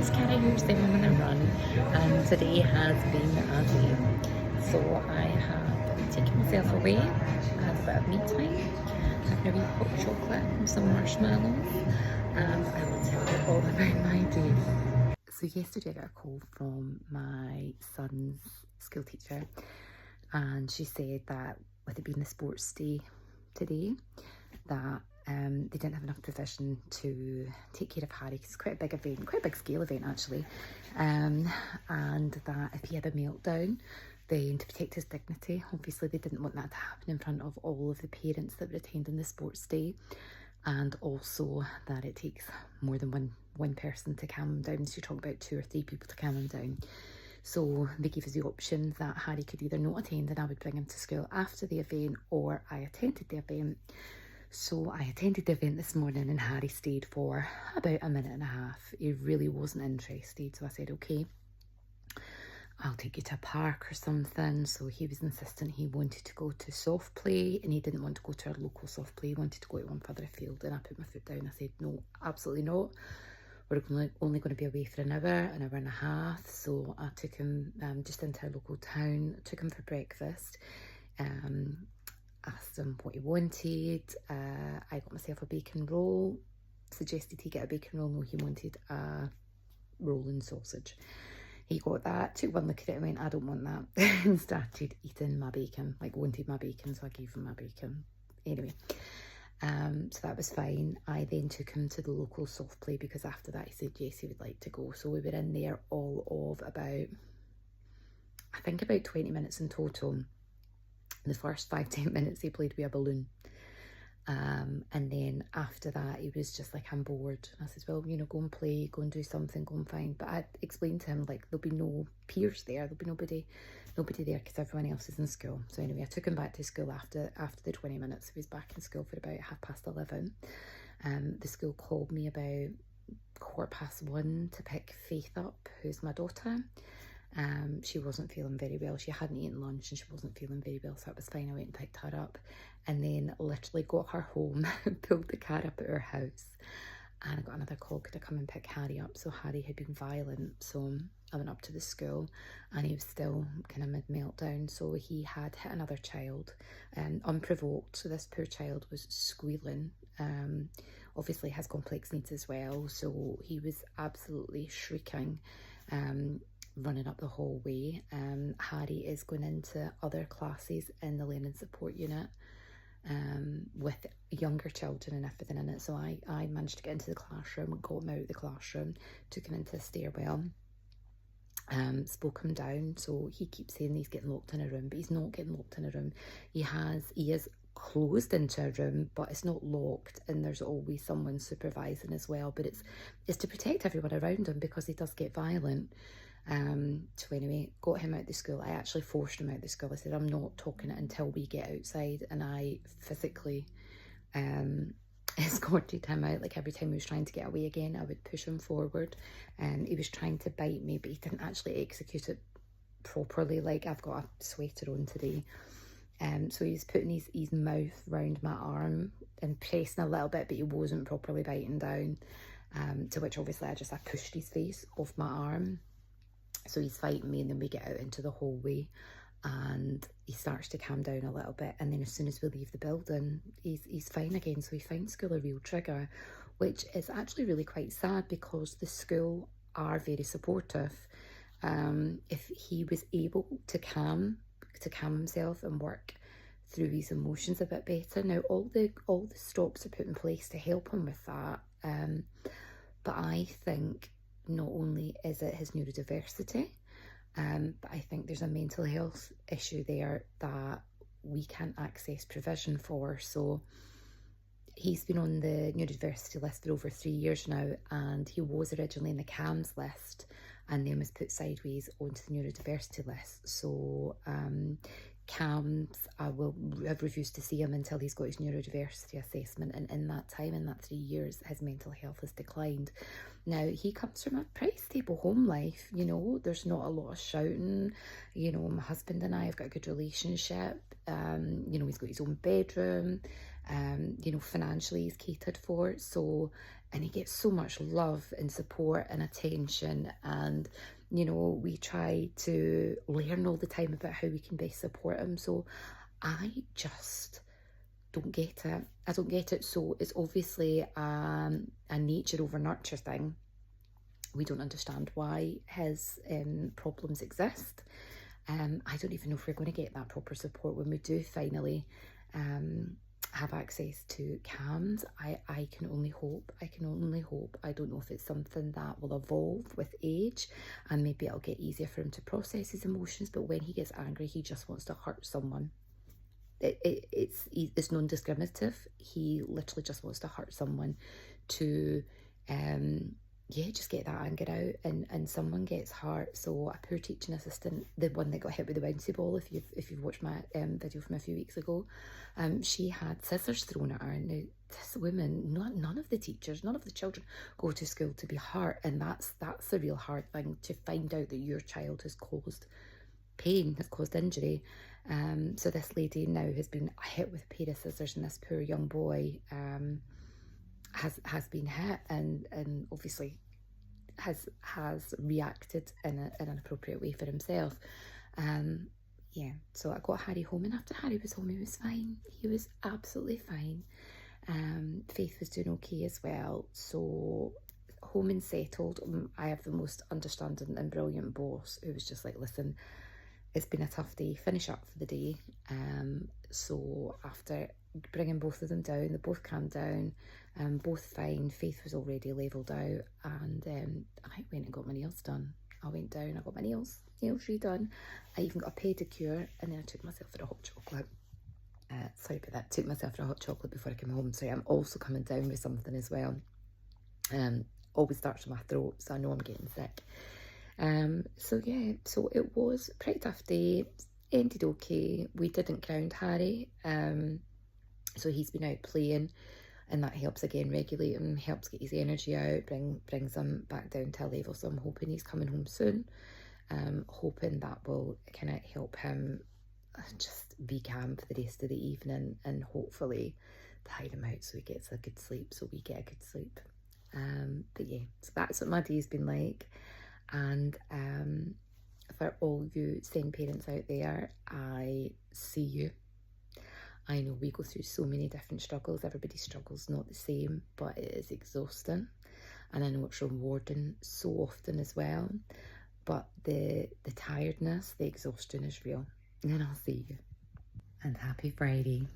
guys, Cara here, staying on a run, and today has been a day. So I have taken myself away, had a bit of me time, having a wee hot chocolate and some marshmallows, and I will tell you all about my day. So yesterday I got a call from my son's school teacher, and she said that with it being the sports day today, that they didn't have enough provision to take care of Harry, because it's quite a big event, quite a big scale event actually, and that if he had a meltdown, then to protect his dignity, obviously they didn't want that to happen in front of all of the parents that were attending the sports day, and also that it takes more than one person to calm him down. So you talk about 2 or 3 people to calm him down. So they gave us the option that Harry could either not attend and I would bring him to school after the event, or I attended the event. So I attended the event this morning and Harry stayed for about a minute and a half. He really wasn't interested, so I said, okay, I'll take you to a park or something. So he was insistent he wanted to go to soft play, and he didn't want to go to our local soft play. He wanted to go to one further afield, and I put my foot down. I said, no, absolutely not. We're only going to be away for an hour and a half. So I took him just into our local town, took him for breakfast, asked him what he wanted. I got myself a bacon roll, suggested he get a bacon roll. No, he wanted a roll and sausage. He got that, took one look at it and went, I don't want that, and started eating my bacon, like wanted my bacon, so I gave him my bacon. Anyway, so that was fine. I then took him to the local soft play, because after that he said yes, he would like to go. So we were in there all of about 20 minutes in total. In the first 5-10 minutes he played with a balloon, and then after that he was just like, I'm bored. I said, well, you know, go and play, go and do something, go and find. But I explained to him, like, there'll be no peers there, there'll be nobody there, because everyone else is in school. So anyway, I took him back to school after the 20 minutes. He was back in school for about 11:30. The school called me about 1:15 to pick Faith up, who's my daughter. She wasn't feeling very well. She hadn't eaten lunch and she wasn't feeling very well, so that was fine. I went and picked her up, and then literally got her home, pulled the car up at her house, and I got another call, could I come and pick Harry up? So Harry had been violent, so I went up to the school and he was still kind of mid-meltdown. So he had hit another child, unprovoked. So this poor child was squealing. Obviously has complex needs as well, so he was absolutely shrieking, running up the hallway. Harry is going into other classes in the learning support unit, with younger children and everything in it. So I managed to get into the classroom, got him out of the classroom, took him into the stairwell, spoke him down. So he keeps saying he's getting locked in a room, but he's not getting locked in a room. He is closed into a room, but it's not locked, and there's always someone supervising as well. But it's to protect everyone around him, because he does get violent. So anyway, got him out of the school. I actually forced him out of the school. I said, I'm not talking it until we get outside, and I physically escorted him out. Like, every time he was trying to get away again, I would push him forward, and he was trying to bite me, but he didn't actually execute it properly. Like, I've got a sweater on today, so he was putting his mouth round my arm and pressing a little bit, but he wasn't properly biting down, to which obviously I pushed his face off my arm. So he's fighting me, and then we get out into the hallway and he starts to calm down a little bit, and then as soon as we leave the building, he's fine again. So he finds school a real trigger, which is actually really quite sad, because the school are very supportive. If he was able to calm himself and work through his emotions a bit better. Now all the stops are put in place to help him with that, but I think not only is it his neurodiversity, but I think there's a mental health issue there that we can't access provision for. So he's been on the neurodiversity list for over 3 years now, and he was originally in the CAMS list and then was put sideways onto the neurodiversity list. So CAMS, I will have refused to see him until he's got his neurodiversity assessment, and in that time, in that 3 years, his mental health has declined. Now, he comes from a pretty stable home life, you know, there's not a lot of shouting. You know, my husband and I have got a good relationship. You know, he's got his own bedroom. You know, financially he's catered for. So, and he gets so much love and support and attention. And, you know, we try to learn all the time about how we can best support him. So I just don't get it. I don't get it. So it's obviously a nature over nurture thing. We don't understand why his problems exist. I don't even know if we're going to get that proper support when we do finally have access to CAMS. I can only hope. I can only hope. I don't know if it's something that will evolve with age, and maybe it'll get easier for him to process his emotions. But when he gets angry, he just wants to hurt someone. It's non-discriminative. He literally just wants to hurt someone to yeah, just get that anger out, and someone gets hurt. So a poor teaching assistant, the one that got hit with the bouncy ball, if you've watched my video from a few weeks ago, she had scissors thrown at her. Now this woman, none of the teachers, none of the children go to school to be hurt, and that's the real hard thing, to find out that your child has caused pain, has caused injury. So this lady now has been hit with a pair of scissors, and this poor young boy has been hit, and obviously has reacted in an appropriate way for himself. Yeah, so I got Harry home, and after Harry was home, he was fine. He was absolutely fine. Faith was doing okay as well. So home and settled. I have the most understanding and brilliant boss who was just like, listen, it's been a tough day, finish up for the day. So after bringing both of them down, they both calmed down, both fine. Faith was already levelled out, and I went and got my nails done. I went down, I got my nails redone. I even got a pedicure, and then I took myself for a hot chocolate. Sorry about that, took myself for a hot chocolate before I came home. So I'm also coming down with something as well. Always starts with my throat, so I know I'm getting sick. So yeah, so it was a pretty tough day, ended okay. We didn't ground Harry, so he's been out playing, and that helps again regulate him, helps get his energy out, brings him back down to a level. So I'm hoping he's coming home soon, hoping that will kind of help him just be calm for the rest of the evening, and hopefully tide him out so he gets a good sleep, so we get a good sleep. But yeah, so that's what my day's been like. And for all you SEN parents out there, I see you. I know we go through so many different struggles. Everybody's struggle's not the same, but it is exhausting. And I know it's rewarding so often as well. But the tiredness, the exhaustion is real. And I'll see you. And happy Friday.